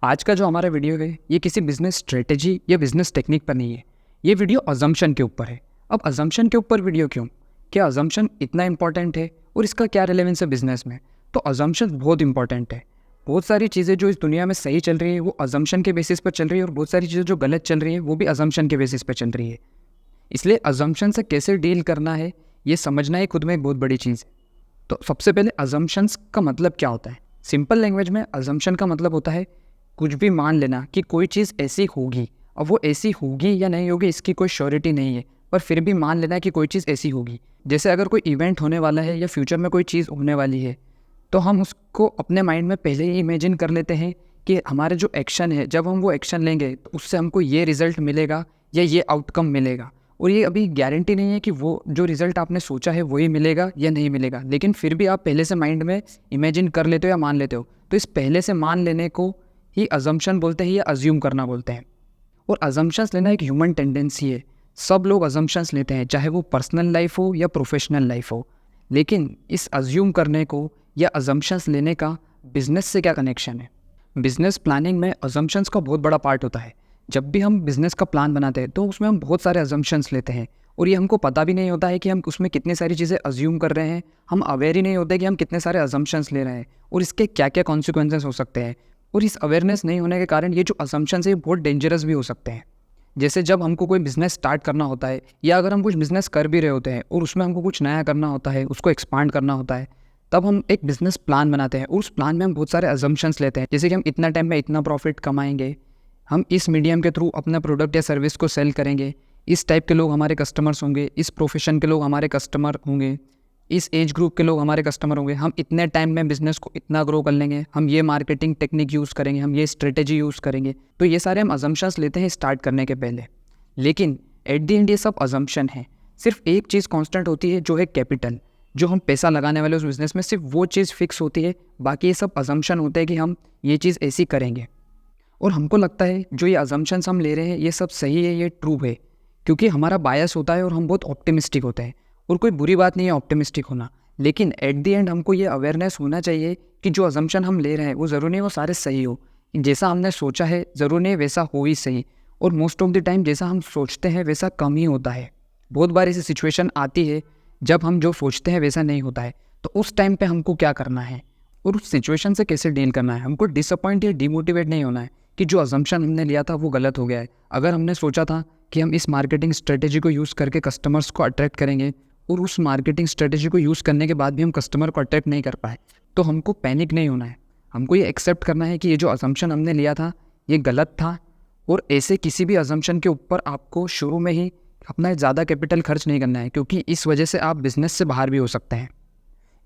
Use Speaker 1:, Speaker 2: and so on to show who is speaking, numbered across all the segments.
Speaker 1: आज का जो हमारा वीडियो है ये किसी बिजनेस स्ट्रेटेजी या बिजनेस टेक्निक पर नहीं है। ये वीडियो अजम्पशन के ऊपर है। अब अजम्पशन के ऊपर वीडियो क्यों? क्या अजम्पशन इतना इंपॉर्टेंट है और इसका क्या रिलेवेंस है बिजनेस में? तो अजम्पशन बहुत इंपॉर्टेंट है। बहुत सारी चीज़ें जो इस दुनिया में सही चल रही है वो अजम्पशन के बेसिस पर चल रही है और बहुत सारी चीज़ें जो गलत चल रही है वो भी अजम्पशन के बेसिस पर चल रही है। इसलिए अजम्पशन से कैसे डील करना है ये समझना ही खुद में एक बहुत बड़ी चीज़ है। तो सबसे पहले अजम्पशंस का मतलब क्या होता है? सिंपल लैंग्वेज में अजम्पशन का मतलब होता है कुछ भी मान लेना कि कोई चीज़ ऐसी होगी। अब वो ऐसी होगी या नहीं होगी इसकी कोई श्योरिटी नहीं है, पर फिर भी मान लेना कि कोई चीज़ ऐसी होगी। जैसे अगर कोई इवेंट होने वाला है या फ्यूचर में कोई चीज़ होने वाली है तो हम उसको अपने माइंड में पहले ही इमेजिन कर लेते हैं कि हमारे जो एक्शन है, जब हम वो एक्शन लेंगे तो उससे हमको ये रिज़ल्ट मिलेगा या ये आउटकम मिलेगा। और ये अभी गारंटी नहीं है कि वो जो रिज़ल्ट आपने सोचा है वही मिलेगा या नहीं मिलेगा, लेकिन फिर भी आप पहले से माइंड में इमेजिन कर लेते हो या मान लेते हो। तो इस पहले से मान लेने को ही अजम्पशन बोलते हैं या अज्यूम करना बोलते हैं। और अजम्पशंस लेना एक ह्यूमन टेंडेंसी है। सब लोग अजम्पशंस लेते हैं, चाहे वो पर्सनल लाइफ हो या प्रोफेशनल लाइफ हो। लेकिन इस अज्यूम करने को या अजम्पशंस लेने का बिजनेस से क्या कनेक्शन है? बिजनेस प्लानिंग में अजम्पशंस का बहुत बड़ा पार्ट होता है। जब भी हम बिजनेस का प्लान बनाते हैं तो उसमें हम बहुत सारे अजम्पशंस लेते हैं और ये हमको पता भी नहीं होता है कि हम उसमें कितनी सारी चीज़ें अज्यूम कर रहे हैं। हम अवेयर ही नहीं होते कि हम कितने सारे अजम्पशंस ले रहे हैं और इसके क्या क्या कॉन्सिक्वेंसेस हो सकते हैं। और इस अवेयरनेस नहीं होने के कारण ये जो अजम्पशंस है ये बहुत डेंजरस भी हो सकते हैं। जैसे जब हमको कोई बिज़नेस स्टार्ट करना होता है या अगर हम कुछ बिज़नेस कर भी रहे होते हैं और उसमें हमको कुछ नया करना होता है, उसको एक्सपांड करना होता है, तब हम एक बिज़नेस प्लान बनाते हैं और उस प्लान में हम बहुत सारे अजम्पशंस लेते हैं। जैसे कि हम इतना टाइम में इतना प्रॉफिट कमाएंगे, हम इस मीडियम के थ्रू अपना प्रोडक्ट या सर्विस को सेल करेंगे, इस टाइप के लोग हमारे कस्टमर्स होंगे, इस प्रोफेशन के लोग हमारे कस्टमर होंगे, इस एज ग्रुप के लोग हमारे कस्टमर होंगे, हम इतने टाइम में बिज़नेस को इतना ग्रो कर लेंगे, हम ये मार्केटिंग टेक्निक यूज़ करेंगे, हम ये स्ट्रेटेजी यूज़ करेंगे। तो ये सारे हम अजम्पशंस लेते हैं स्टार्ट करने के पहले। लेकिन एट द एंड ये सब अजम्पशन है। सिर्फ एक चीज़ कांस्टेंट होती है जो है कैपिटल। जो हम पैसा लगाने वाले उस बिज़नेस में सिर्फ वो चीज़ फिक्स होती है, बाकी ये सब अजम्पशन होते हैं कि हम ये चीज़ ऐसी करेंगे। और हमको लगता है जो ये अजम्पशंस हम ले रहे हैं ये सब सही है, ये ट्रू है, क्योंकि हमारा बायस होता है और हम बहुत ऑप्टिमिस्टिक होते हैं। और कोई बुरी बात नहीं है ऑप्टिमिस्टिक होना, लेकिन एट द एंड हमको ये अवेयरनेस होना चाहिए कि जो अजम्पशन हम ले रहे हैं वो ज़रूरी नहीं वो सारे सही हो। जैसा हमने सोचा है ज़रूरी नहीं वैसा हो ही सही। और मोस्ट ऑफ द टाइम जैसा हम सोचते हैं वैसा कम ही होता है। बहुत बार ऐसी सिचुएशन आती है जब हम जो सोचते हैं वैसा नहीं होता है। तो उस टाइम पे हमको क्या करना है और उस सिचुएशन से कैसे डील करना है? हमको डिसअपॉइंट या डिमोटिवेट नहीं होना है कि जो अजम्पशन हमने लिया था वो गलत हो गया है। अगर हमने सोचा था कि हम इस मार्केटिंग स्ट्रेटेजी को यूज़ करके कस्टमर्स को अट्रैक्ट करेंगे और उस मार्केटिंग स्ट्रेटेजी को यूज़ करने के बाद भी हम कस्टमर को अट्रैक्ट नहीं कर पाए, तो हमको पैनिक नहीं होना है। हमको ये एक्सेप्ट करना है कि ये जो अजम्पशन हमने लिया था ये गलत था। और ऐसे किसी भी अजम्पशन के ऊपर आपको शुरू में ही अपना ज़्यादा कैपिटल खर्च नहीं करना है, क्योंकि इस वजह से आप बिज़नेस से बाहर भी हो सकते हैं।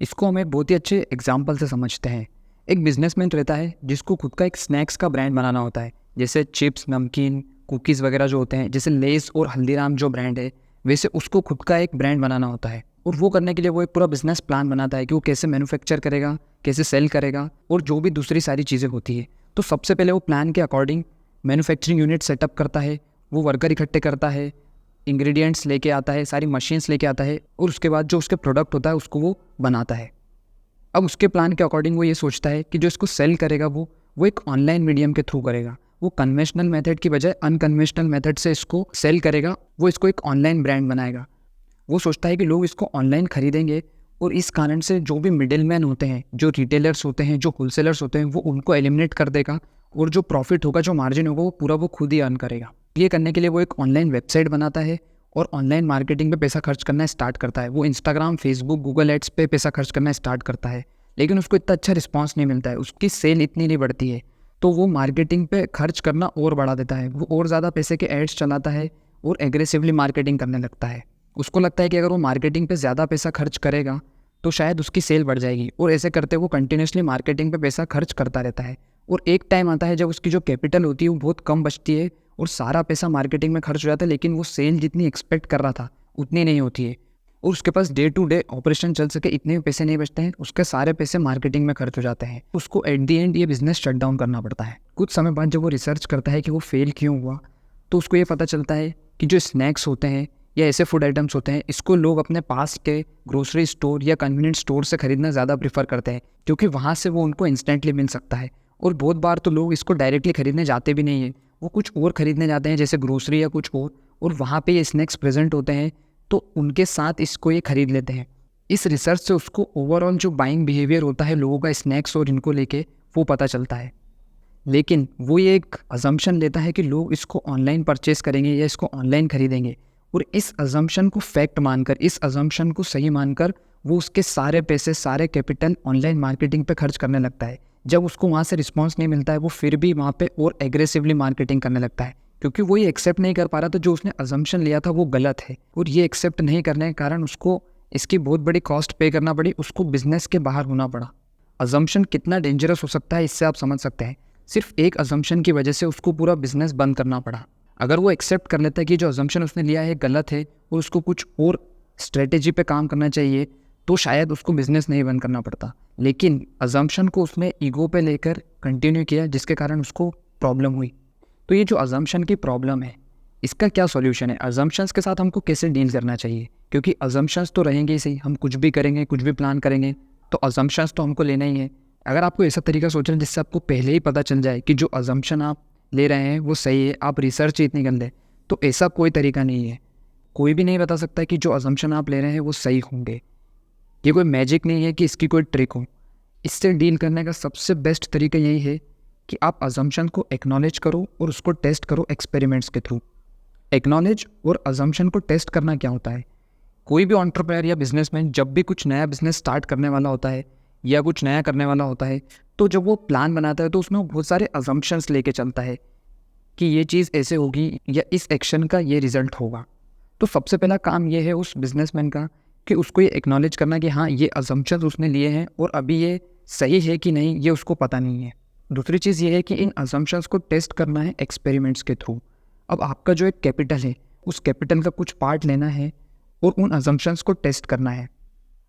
Speaker 1: इसको हम एक बहुत ही अच्छे एग्जाम्पल से समझते हैं। एक बिजनेसमैन रहता है जिसको खुद का एक स्नैक्स का ब्रांड बनाना होता है, जैसे चिप्स, नमकीन, कुकीज़ वगैरह जो होते हैं, जैसे लेस और हल्दीराम जो ब्रांड है, वैसे उसको खुद का एक ब्रांड बनाना होता है। और वो करने के लिए वो एक पूरा बिजनेस प्लान बनाता है कि वो कैसे मैन्युफैक्चर करेगा, कैसे सेल करेगा और जो भी दूसरी सारी चीज़ें होती है। तो सबसे पहले वो प्लान के अकॉर्डिंग मैन्युफैक्चरिंग यूनिट सेटअप करता है, वो वर्कर इकट्ठे करता है, इंग्रेडिएंट्स लेके आता है, सारी मशीन्स लेके आता है और उसके बाद जो उसके प्रोडक्ट होता है उसको वो बनाता है। अब उसके प्लान के अकॉर्डिंग वो ये सोचता है कि जो इसको सेल करेगा वो एक ऑनलाइन मीडियम के थ्रू करेगा। वो कन्वेंशनल मेथड की बजाय अनकन्वेंशनल मेथड से इसको सेल करेगा, वो इसको एक ऑनलाइन ब्रांड बनाएगा। वो सोचता है कि लोग इसको ऑनलाइन खरीदेंगे और इस कारण से जो भी मिडिल मैन होते हैं, जो रिटेलर्स होते हैं, जो होलसेलर्स होते हैं, वो उनको एलिमिनेट कर देगा और जो प्रॉफिट होगा, जो मार्जिन होगा, वो पूरा वो खुद ही अर्न करेगा। ये करने के लिए वो एक ऑनलाइन वेबसाइट बनाता है और ऑनलाइन मार्केटिंग पे पैसा खर्च करना स्टार्ट करता है। वो इंस्टाग्राम, फेसबुक, गूगल एड्स पे पैसा खर्च करना स्टार्ट करता है, लेकिन उसको इतना अच्छा रिस्पांस नहीं मिलता है, उसकी सेल इतनी नहीं बढ़ती है। तो वो मार्केटिंग पे खर्च करना और बढ़ा देता है, वो और ज़्यादा पैसे के एड्स चलाता है और एग्रेसिवली मार्केटिंग करने लगता है। उसको लगता है कि अगर वो मार्केटिंग पे ज़्यादा पैसा खर्च करेगा तो शायद उसकी सेल बढ़ जाएगी, और ऐसे करते वो कंटिन्यूसली मार्केटिंग पे पैसा खर्च करता रहता है। और एक टाइम आता है जब उसकी जो कैपिटल होती है वो बहुत कम बचती है और सारा पैसा मार्केटिंग में खर्च हो जाता है, लेकिन वो सेल जितनी एक्सपेक्ट कर रहा था उतनी नहीं होती है और उसके पास डे टू डे ऑपरेशन चल सके इतने पैसे नहीं बचते हैं, उसके सारे पैसे मार्केटिंग में खर्च हो जाते हैं। उसको एट द एंड ये बिजनेस शट डाउन करना पड़ता है। कुछ समय बाद जब वो रिसर्च करता है कि वो फेल क्यों हुआ, तो उसको ये पता चलता है कि जो स्नैक्स होते हैं या ऐसे फूड आइटम्स होते हैं, इसको लोग अपने पास के ग्रोसरी स्टोर या कन्वीनियंस स्टोर से खरीदना ज़्यादा प्रीफर करते हैं, क्योंकि वहाँ से वो उनको इंस्टेंटली मिल सकता है और बहुत बार तो लोग इसको डायरेक्टली खरीदने जाते भी नहीं हैं, वो कुछ और खरीदने जाते हैं जैसे ग्रोसरी या कुछ और वहाँ पे ये स्नैक्स प्रेजेंट होते हैं तो उनके साथ इसको ये खरीद लेते हैं। इस रिसर्च से उसको ओवरऑल जो बाइंग बिहेवियर होता है लोगों का स्नैक्स और इनको लेके वो पता चलता है। लेकिन वो ये एक अजम्पशन लेता है कि लोग इसको ऑनलाइन परचेस करेंगे या इसको ऑनलाइन खरीदेंगे, और इस अजम्पशन को फैक्ट मानकर, इस अजम्पशन को सही मानकर वो उसके सारे पैसे, सारे कैपिटल ऑनलाइन मार्केटिंग पे खर्च करने लगता है। जब उसको वहाँ से रिस्पॉन्स नहीं मिलता है वो फिर भी वहाँ पे और एग्रेसिवली मार्केटिंग करने लगता है, क्योंकि वो ये एक्सेप्ट नहीं कर पा रहा था जो उसने अजम्पशन लिया था वो गलत है, और ये एक्सेप्ट नहीं करने के कारण उसको इसकी बहुत बड़ी कॉस्ट पे करना पड़ी, उसको बिजनेस के बाहर होना पड़ा। अजम्पशन कितना डेंजरस हो सकता है इससे आप समझ सकते हैं। सिर्फ एक अजम्पशन की वजह से उसको पूरा बिजनेस बंद करना पड़ा। अगर वो एक्सेप्ट कर लेता है कि जो अजम्पशन उसने लिया है गलत है और उसको कुछ और स्ट्रेटेजी पे काम करना चाहिए, तो शायद उसको बिजनेस नहीं बंद करना पड़ता। लेकिन अजम्पशन को उसने ईगो पे लेकर कंटिन्यू किया, जिसके कारण उसको प्रॉब्लम हुई। तो ये जो अजम्पशन की प्रॉब्लम है, इसका क्या सॉल्यूशन है? अजम्पशंस के साथ हमको कैसे डील करना चाहिए? क्योंकि अजम्पशंस तो रहेंगे ही सही, हम कुछ भी करेंगे, कुछ भी प्लान करेंगे तो अजम्पशंस तो हमको लेना ही है। अगर आपको ऐसा तरीका सोचना है जिससे आपको पहले ही पता चल जाए कि जो अजम्पशन आप ले रहे हैं वो सही है, आप रिसर्च ही इतनी कर लें, तो ऐसा कोई तरीका नहीं है। कोई भी नहीं बता सकता कि जो अजम्पशन आप ले रहे हैं वो सही होंगे। ये कोई मैजिक नहीं है कि इसकी कोई ट्रिक हो। इससे डील करने का सबसे बेस्ट तरीका यही है कि आप अजम्पशन को एक्नॉलेज करो और उसको टेस्ट करो एक्सपेरिमेंट्स के थ्रू। एक्नॉलेज और अजम्पशन को टेस्ट करना क्या होता है? कोई भी एंटरप्रेन्योर या बिजनेसमैन जब भी कुछ नया बिजनेस स्टार्ट करने वाला होता है या कुछ नया करने वाला होता है, तो जब वो प्लान बनाता है तो उसमें वो बहुत सारे अजम्पशंस लेके चलता है कि ये चीज़ ऐसे होगी या इस एक्शन का ये रिजल्ट होगा। तो सबसे पहला काम ये है उस बिजनेसमैन का कि उसको ये एक्नॉलेज करना कि हाँ, ये अजम्पशंस उसने लिए हैं और अभी ये सही है कि नहीं ये उसको पता नहीं है। दूसरी चीज़ ये है कि इन अजम्पशंस को टेस्ट करना है एक्सपेरिमेंट्स के थ्रू। अब आपका जो एक कैपिटल है, उस कैपिटल का कुछ पार्ट लेना है और उन अजम्पशंस को टेस्ट करना है।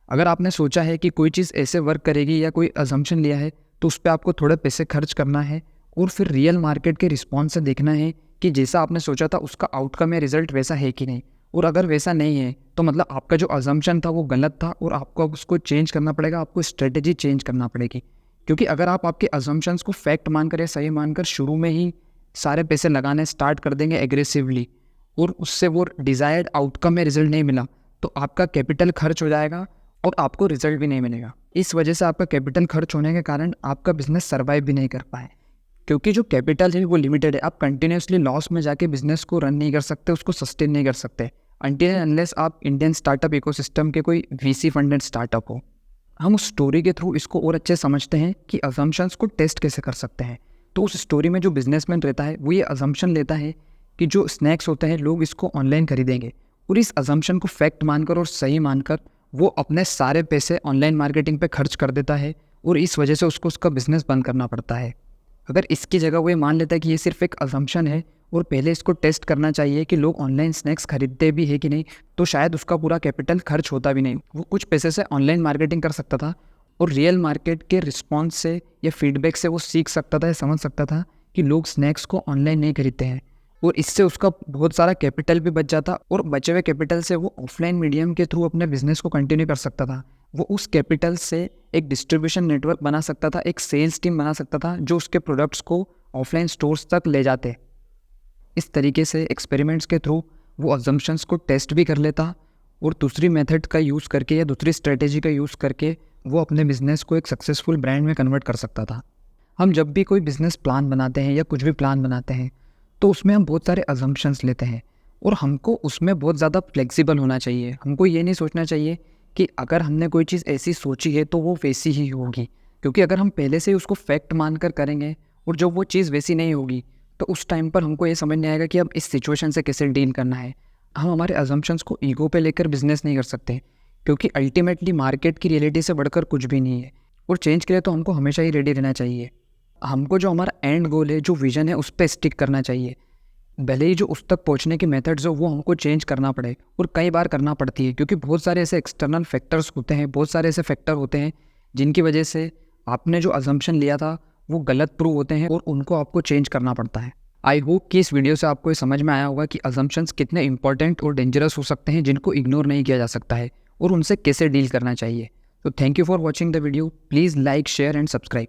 Speaker 1: अगर आपने सोचा है कि कोई चीज़ ऐसे वर्क करेगी या कोई अजम्पशन लिया है, तो उस पर आपको थोड़े पैसे खर्च करना है और फिर रियल मार्केट के रिस्पॉन्स से देखना है कि जैसा आपने सोचा था उसका आउटकम या रिजल्ट वैसा है कि नहीं। और अगर वैसा नहीं है तो मतलब आपका जो अजम्पशन था वो गलत था और आपको उसको चेंज करना पड़ेगा, आपको स्ट्रेटेजी चेंज करना पड़ेगी। क्योंकि अगर आप आपके अजम्पशंस को फैक्ट मानकर या सही मानकर शुरू में ही सारे पैसे लगाने स्टार्ट कर देंगे एग्रेसिवली और उससे वो डिज़ायर्ड आउटकम में रिजल्ट नहीं मिला, तो आपका कैपिटल खर्च हो जाएगा और आपको रिजल्ट भी नहीं मिलेगा। इस वजह से आपका कैपिटल खर्च होने के कारण आपका बिजनेस सर्वाइव भी नहीं कर पाए, क्योंकि जो कैपिटल है वो लिमिटेड है। आप कंटिन्यूसली लॉस में जाके बिजनेस को रन नहीं कर सकते, उसको सस्टेन नहीं कर सकते अनटिल अनलेस आप इंडियन स्टार्टअप इकोसिस्टम के कोई वीसी फंडेड स्टार्टअप हो। हम उस स्टोरी के थ्रू इसको और अच्छे समझते हैं कि अजम्पशंस को टेस्ट कैसे कर सकते हैं। तो उस स्टोरी में जो बिजनेसमैन रहता है वो ये अजम्पशन लेता है कि जो स्नैक्स होते हैं लोग इसको ऑनलाइन खरीदेंगे, और इस अजम्पशन को फैक्ट मानकर और सही मानकर वो अपने सारे पैसे ऑनलाइन मार्केटिंग पे खर्च कर देता है और इस वजह से उसको उसका बिजनेस बंद करना पड़ता है। अगर इसकी जगह वो ये मान लेता है कि ये सिर्फ एक अजम्पशन है और पहले इसको टेस्ट करना चाहिए कि लोग ऑनलाइन स्नैक्स खरीदते भी है कि नहीं, तो शायद उसका पूरा कैपिटल खर्च होता भी नहीं। वो कुछ पैसे से ऑनलाइन मार्केटिंग कर सकता था और रियल मार्केट के रिस्पॉन्स से या फीडबैक से वो सीख सकता था या समझ सकता था कि लोग स्नैक्स को ऑनलाइन नहीं खरीदते हैं, और इससे उसका बहुत सारा कैपिटल भी बच जाता और बचे हुए कैपिटल से वो ऑफलाइन मीडियम के थ्रू अपने बिजनेस को कंटिन्यू कर सकता था। वो उस कैपिटल से एक डिस्ट्रीब्यूशन नेटवर्क बना सकता था, एक सेल्स टीम बना सकता था जो उसके प्रोडक्ट्स को ऑफलाइन स्टोर्स तक ले जाते। इस तरीके से एक्सपेरिमेंट्स के थ्रू वो अजम्पशंस को टेस्ट भी कर लेता और दूसरी मेथड का यूज़ करके या दूसरी स्ट्रेटेजी का यूज़ करके वो अपने बिजनेस को एक सक्सेसफुल ब्रांड में कन्वर्ट कर सकता था। हम जब भी कोई बिजनेस प्लान बनाते हैं या कुछ भी प्लान बनाते हैं तो उसमें हम बहुत सारे अजम्पशंस लेते हैं और हमको उसमें बहुत ज़्यादा फ्लेक्सिबल होना चाहिए। हमको ये नहीं सोचना चाहिए कि अगर हमने कोई चीज़ ऐसी सोची है तो वो वैसी ही होगी, क्योंकि अगर हम पहले से ही उसको फैक्ट मानकर करेंगे और जब वो चीज़ वैसी नहीं होगी तो उस टाइम पर हमको ये समझ नहीं आएगा कि अब इस सिचुएशन से कैसे डील करना है। हम हमारे अजम्पशंस को ईगो पे लेकर बिजनेस नहीं कर सकते, क्योंकि अल्टीमेटली मार्केट की रियलिटी से बढ़कर कुछ भी नहीं है और चेंज के लिए तो हमको हमेशा ही रेडी रहना चाहिए। हमको जो हमारा एंड गोल है, जो विजन है, उस पर स्टिक करना चाहिए। भले ही जो उस तक पहुंचने के मेथड्स हो वो हमको चेंज करना पड़े, और कई बार करना पड़ती है, क्योंकि बहुत सारे ऐसे एक्सटर्नल फैक्टर्स होते हैं, बहुत सारे ऐसे फैक्टर होते हैं जिनकी वजह से आपने जो अजम्पशन लिया था वो गलत प्रूव होते हैं और उनको आपको चेंज करना पड़ता है। आई होप कि इस वीडियो से आपको ये समझ में आया होगा कि अजम्पशंस कितने इंपॉर्टेंट और डेंजरस हो सकते हैं, जिनको इग्नोर नहीं किया जा सकता है और उनसे कैसे डील करना चाहिए। तो thank you for watching the video. Please like, share and subscribe.